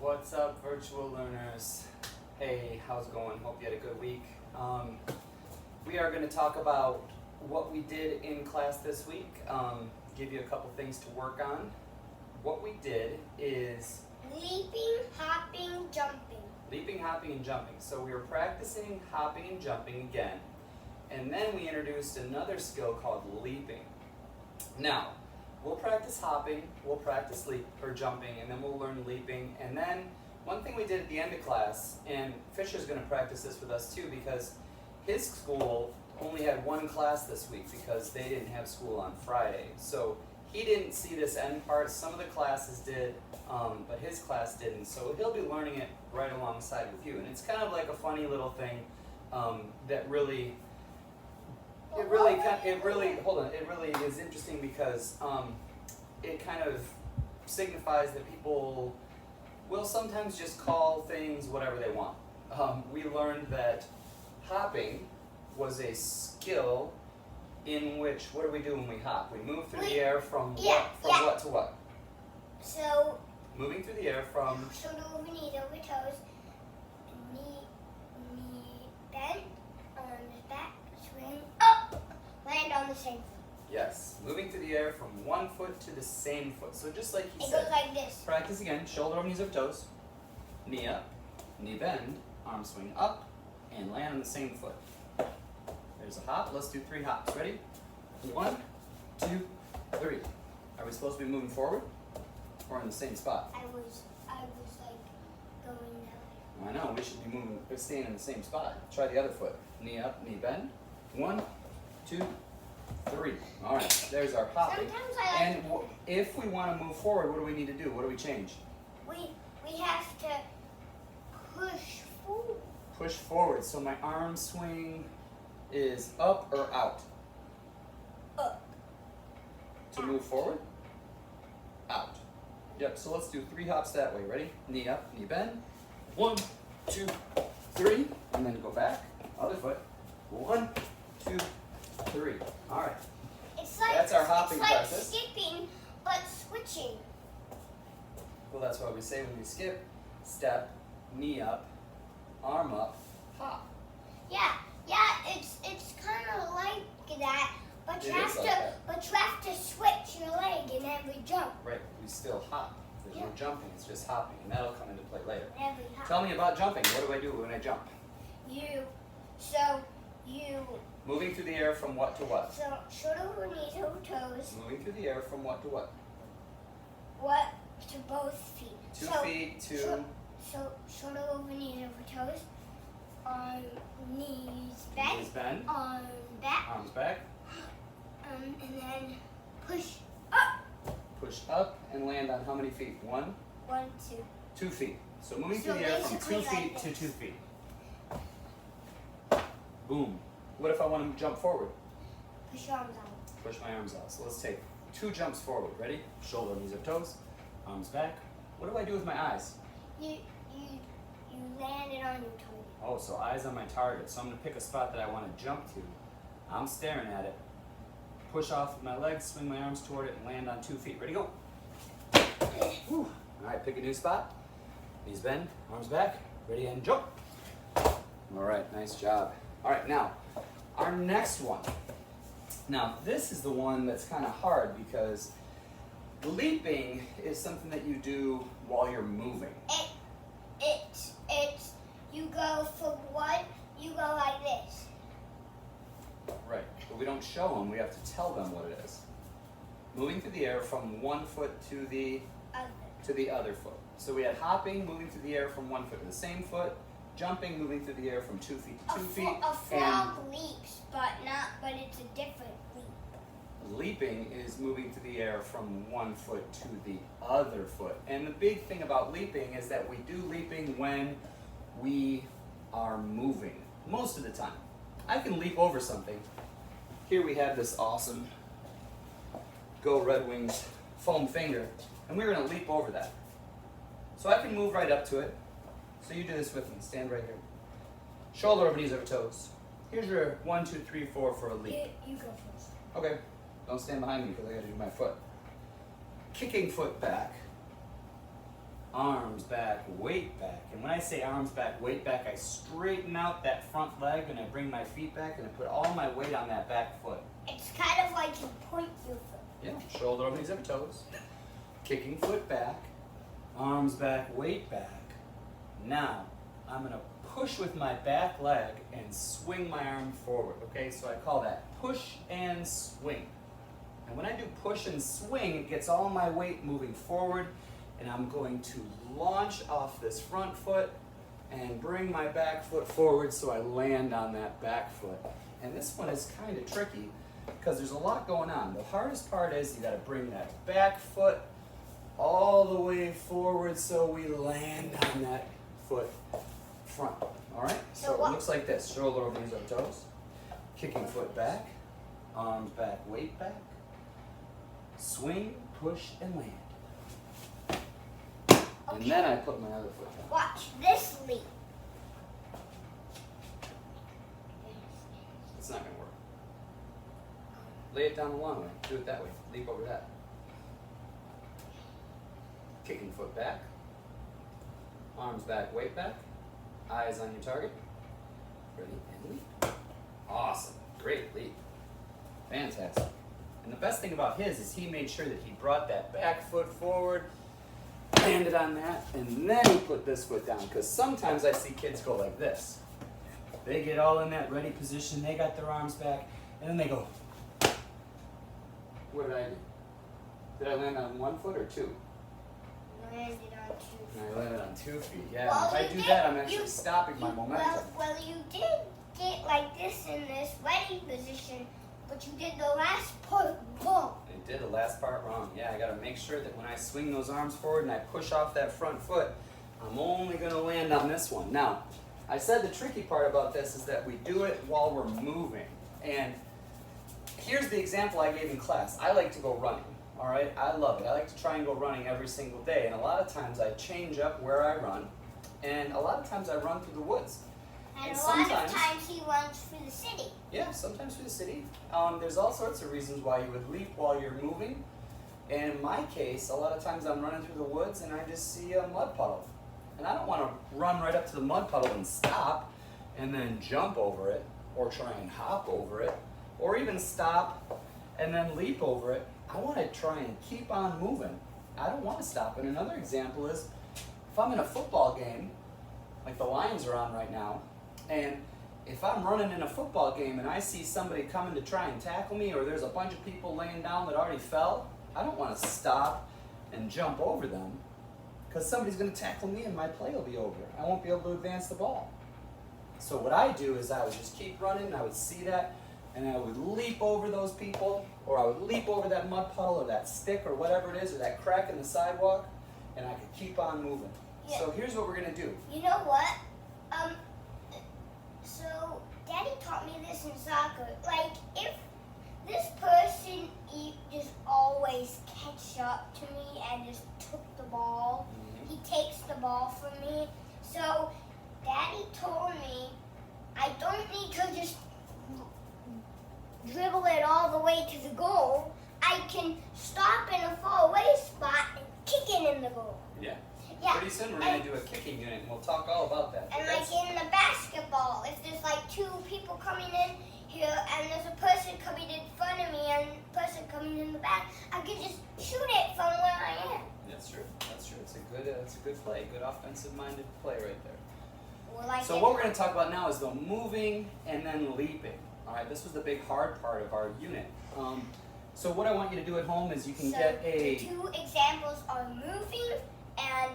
What's up, virtual learners? Hey, how's it going? Hope you had a good week. We are going to talk about what we did in class this week, give you a couple things to work on. What we did is leaping, hopping, jumping. Leaping, hopping, and jumping. So we were practicing hopping and jumping again, and then we introduced another skill called leaping. Now, we'll practice hopping, we'll practice jumping, and then we'll learn leaping. And then one thing we did at the end of class, and Fisher's going to practice this with us too, because his school only had one class this week because they didn't have school on Friday. So he didn't see this end part. Some of the classes did, but his class didn't. So he'll be learning it right alongside with you. And it's kind of like a funny little thing that really is interesting because it kind of signifies that people will sometimes just call things whatever they want. We learned that hopping was a skill in which, what do we do when we hop? We move through the air from what to what? So, moving through the air from shoulder over knees over toes, knee bent, arms back, swing up, land on the same foot. Yes, moving through the air from one foot to the same foot. So just like he It said, goes like this. practice again, shoulder over knees over toes, knee up, knee bend, arm swing up, and land on the same foot. There's a hop. Let's do 3 hops. Ready? 1, 2, 3. Are we supposed to be moving forward or in the same spot? I was like going that way. I know, we should be staying in the same spot. Try the other foot. Knee up, knee bend. 1, 2, 3. All right, there's our hopping. Sometimes I like And if we want to move forward, what do we need to do? What do we change? we have to push forward. Push forward. So my arm swing is up or out? Up. To move forward? Out. Yep, so let's do 3 hops that way. Ready? Knee up, knee bend. 1, 2, 3. And then go back. Other foot. 1, 2, 3. All right. It's like That's our hopping it's like practice. skipping, but switching. Well, that's why we say when we skip, step, knee up, arm up, hop. Yeah, it's kind of like that, but It you is have like to that. but you have to switch your leg in every jump. Right, we still hop. There's no Yeah. jumping, it's just hopping, and that'll come into play later. Every hop. Tell me about jumping. What do I do when I jump? You Moving through the air from what to what? so shoulder over knees over toes. Moving through the air from what to what? What to both feet. 2 So, feet to... So shoulder over knees over toes. On knees bent. Knees bend. On back. Arms back. And then push up. Push up and land on how many feet? 1? 1, 2. 2 feet. So moving So through the air from 2 basically feet like to this. 2 feet. Boom. What if I want to jump forward? Push your arms out. Push my arms out. So let's take 2 jumps forward. Ready? Shoulder, knees up, toes. Arms back. What do I do with my eyes? You land it on your toe. Oh, so eyes on my target. So I'm going to pick a spot that I want to jump to. I'm staring at it. Push off with my legs, swing my arms toward it, and land on 2 feet. Ready, go. Whew. All right, pick a new spot. Knees bend, arms back. Ready, and jump. All right, nice job. All right, now, our next one. Now, this is the one that's kind of hard because leaping is something that you do while you're moving. It's you go for one, you go like this. Right, but we don't show them, we have to tell them what it is. Moving through the air from one foot to the other foot. So we had hopping, moving through the air from one foot to the same foot, jumping, moving through the air from 2 feet to 2 feet. A frog leaps, but it's a different leap. Leaping is moving through the air from one foot to the other foot. And the big thing about leaping is that we do leaping when we are moving, most of the time. I can leap over something. Here we have this awesome Go Red Wings foam finger, and we're going to leap over that. So I can move right up to it. So you do this with me. Stand right here. Shoulder over knees over toes. Here's your 1, 2, 3, 4 for a leap. You go first. Okay. Don't stand behind me because I got to do my foot. Kicking foot back. arms back, weight back. And when I say arms back, weight back, I straighten out that front leg and I bring my feet back and I put all my weight on that back foot. It's kind of like you point your foot. Yeah, shoulder over knees over toes. Kicking foot back, arms back, weight back. Now, I'm gonna push with my back leg and swing my arm forward, okay? So I call that push and swing. And when I do push and swing, it gets all my weight moving forward, and I'm going to launch off this front foot and bring my back foot forward so I land on that back foot. And this one is kind of tricky because there's a lot going on. The hardest part is you gotta bring that back foot all the way forward so we land on that foot front. All right? So it looks like this. Shoulder over knees over toes. Kicking foot back. Arms back, weight back. Swing, push, and land. Okay. And then I put my other foot down. Watch this leap. It's not going to work. Lay it down the long way. Do it that way. Leap over that. Kicking foot back. Arms back, weight back. Eyes on your target. Ready, and leap. Awesome. Great leap. Fantastic. And the best thing about his is he made sure that he brought that back foot forward, landed on that, and then he put this foot down. Because sometimes I see kids go like this. They get all in that ready position, they got their arms back, and then they go. What did I do? Did I land on one foot or two? Landed on 2 feet. I landed on 2 feet. Yeah, Well, if I you do did- that, I'm actually stopping my momentum. Well, you did get like this in this ready position, but you did the last part wrong. I did the last part wrong. Yeah, I gotta make sure that when I swing those arms forward and I push off that front foot, I'm only gonna land on this one. Now, I said the tricky part about this is that we do it while we're moving. And here's the example I gave in class. I like to go running, all right? I love it. I like to try and go running every single day. And a lot of times I change up where I run. And a lot of times I run through the woods. And a sometimes- lot of times he runs through the city. Yeah, sometimes through the city. There's all sorts of reasons why you would leap while you're moving. And in my case, a lot of times I'm running through the woods and I just see a mud puddle. And I don't want to run right up to the mud puddle and stop and then jump over it or try and hop over it or even stop and then leap over it. I want to try and keep on moving. I don't want to stop. And another example is if I'm in a football game, like the Lions are on right now, and if I'm running in a football game and I see somebody coming to try and tackle me or there's a bunch of people laying down that already fell, I don't want to stop and jump over them because somebody's going to tackle me and my play will be over. I won't be able to advance the ball. So what I do is I would just keep running, I would see that, and I would leap over those people, or I would leap over that mud puddle or that stick or whatever it is, or that crack in the sidewalk, and I could keep on moving. Yeah. So here's what we're going to do. You know what? So Daddy taught me this in soccer. Like, if this person just always catch up to me and just took the ball, he takes the ball from me. So Daddy told me I don't need to just dribble it all the way to the goal. I can stop in a far away spot and kick it in the goal. Yeah. Yeah. Pretty soon we're going to do a kicking unit, and we'll talk all about that. And But like that's- in the basketball, if there's like 2 people coming in here and there's a person coming in front of me and a person coming in the back, I can just shoot it from where I am. That's true. That's true. It's a good play. Good offensive-minded play right there. Or like So what we're going to talk about now is the moving and then leaping. All right. This was the big hard part of our unit. So what I want you to do at home is you can get the 2 examples are moving and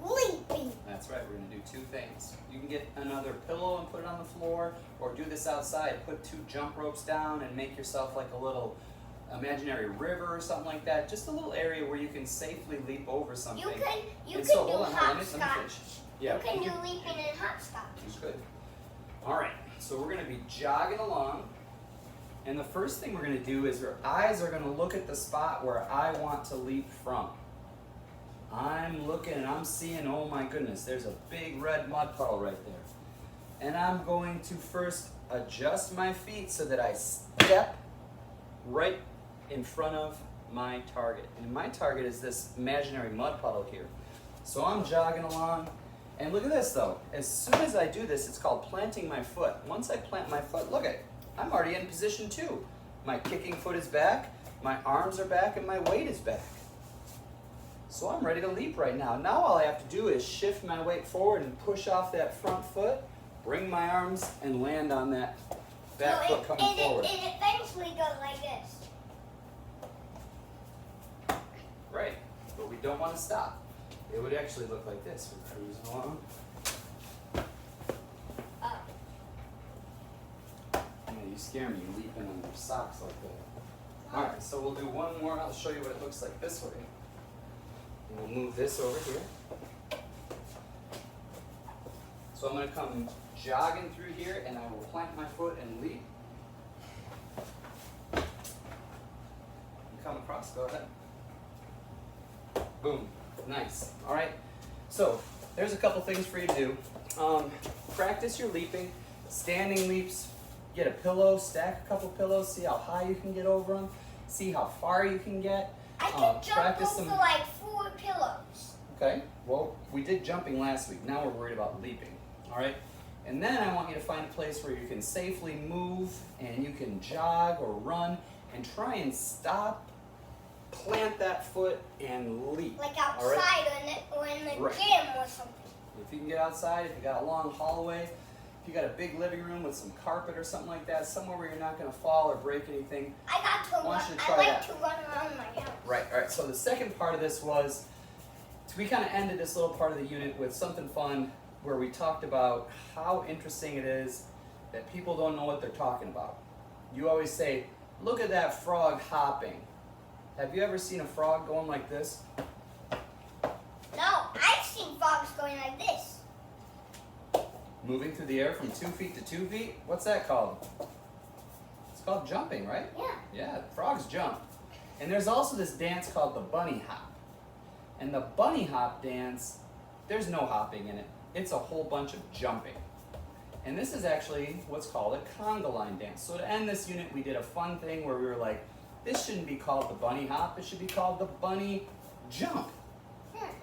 leaping. That's right, we're going to do 2 things. You can get another pillow and put it on the floor, or do this outside. Put 2 jump ropes down and make yourself like a little imaginary river or something like that. Just a little area where you can safely leap over something. You can And do so, hold on, let me hopscotch. finish. Yeah, You can do leaping and hopscotch. You could. All right, so we're going to be jogging along. And the first thing we're going to do is your eyes are going to look at the spot where I want to leap from. I'm looking and I'm seeing, oh my goodness, there's a big red mud puddle right there. And I'm going to first adjust my feet so that I step right in front of my target. And my target is this imaginary mud puddle here. So I'm jogging along, and look at this though. As soon as I do this, it's called planting my foot. Once I plant my foot, look at it. I'm already in position 2. My kicking foot is back, my arms are back, and my weight is back. So I'm ready to leap right now. Now all I have to do is shift my weight forward and push off that front foot, bring my arms, and land on that back foot coming forward. It eventually goes like this. Right, but we don't want to stop. It would actually look like this. We're cruising along. Oh. Yeah, you scare me leaping on your socks like that. Alright, so we'll do one more. I'll show you what it looks like this way. And we'll move this over here. So I'm going to come jogging through here, and I will plant my foot and leap. And come across, go ahead. Boom. Nice. Alright, so there's a couple things for you to do. Practice your leaping, standing leaps. Get a pillow, stack a couple pillows, see how high you can get over them, see how far you can get. I can jump over some... like 4 pillows. Okay, well, we did jumping last week. Now we're worried about leaping. Alright? And then I want you to find a place where you can safely move and you can jog or run and try and stop, plant that foot, and leap. Like outside or in the Right. gym or something. If you can get outside, if you got a long hallway, if you got a big living room with some carpet or something like that, somewhere where you're not going to fall or break anything. I got to Why run. don't you I try like that? to run around my house. Right, all right. So the second part of this was, we kind of ended this little part of the unit with something fun where we talked about how interesting it is that people don't know what they're talking about. You always say, look at that frog hopping. Have you ever seen a frog going like this? No, I've seen frogs going like this. Moving through the air from 2 feet to 2 feet? What's that called? It's called jumping, right? Yeah. Yeah, frogs jump. And there's also this dance called the bunny hop. And the bunny hop dance, there's no hopping in it. It's a whole bunch of jumping. And this is actually what's called a conga line dance. So to end this unit, we did a fun thing where we were like, this shouldn't be called the bunny hop, it should be called the bunny jump.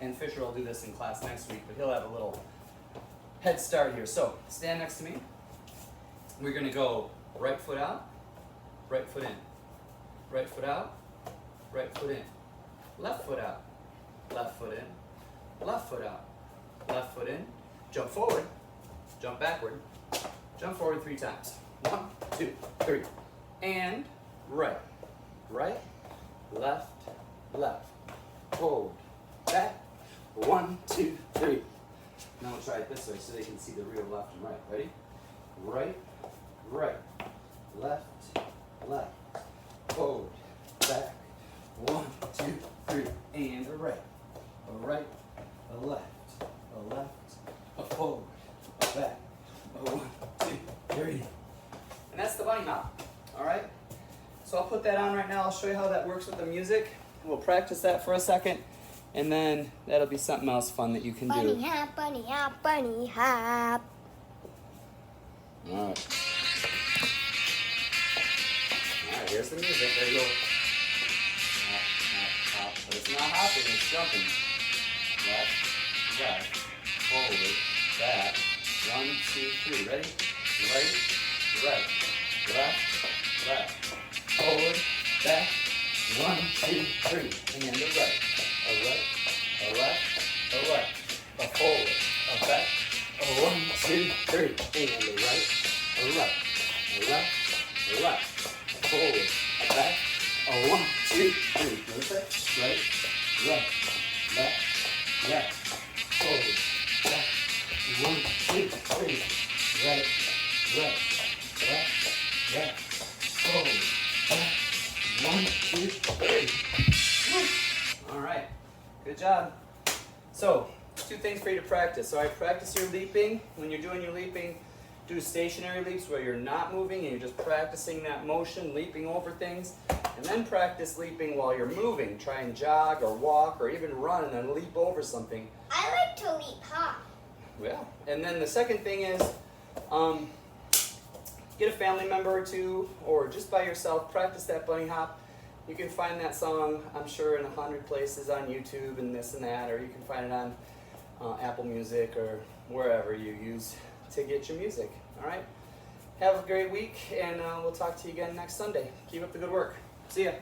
And Fisher will do this in class next week, but he'll have a little head start here. So stand next to me. We're going to go right foot out, right foot in. Right foot out, right foot in. Left foot out, left foot in. Left foot out, left foot in. Jump forward, jump backward. Jump forward 3 times. 1, 2, 3. And right, right, left, left. Forward, back. 1, 2, 3. Now we'll try it this way so they can see the real left and right. Ready? Right, right, left, left, forward, back. 1, 2, 3, and a right, a left, a forward, a back. 1, 2, 3. And that's the bunny hop. All right. So I'll put that on right now. I'll show you how that works with the music. We'll practice that for a second. And then that'll be something else fun that you can do. Bunny hop, bunny hop, bunny hop. All right. All right, here's the music. There you go. Hop, hop, hop. But it's not hopping, it's jumping. Left, right, forward, back. 1, 2, 3. Ready? Right, right, left, left, forward, back. 1, 2, 3. And a right. A right, a left, a right, a forward, a back, a 1, 2, 3, and a right, a left, a left, a left, a forward, a back, a 1, 2, 3. Notice that? Right, left, left, left, forward, back, 1, 2, 3. Right, left, left, left, forward, back, 1, 2, 3. All right, good job. So, 2 things for you to practice. So I practice your leaping. When you're doing your leaping, do stationary leaps where you're not moving and you're just practicing that motion, leaping over things. And then practice leaping while you're moving. Try and jog or walk or even run and then leap over something. I like to leap high. Yeah. And then the second thing is, get a family member or 2 or just by yourself, practice that bunny hop. You can find that song, I'm sure, in 100 places on YouTube and this and that, or you can find it on Apple Music or wherever you use to get your music. All right. Have a great week, and we'll talk to you again next Sunday. Keep up the good work. See ya.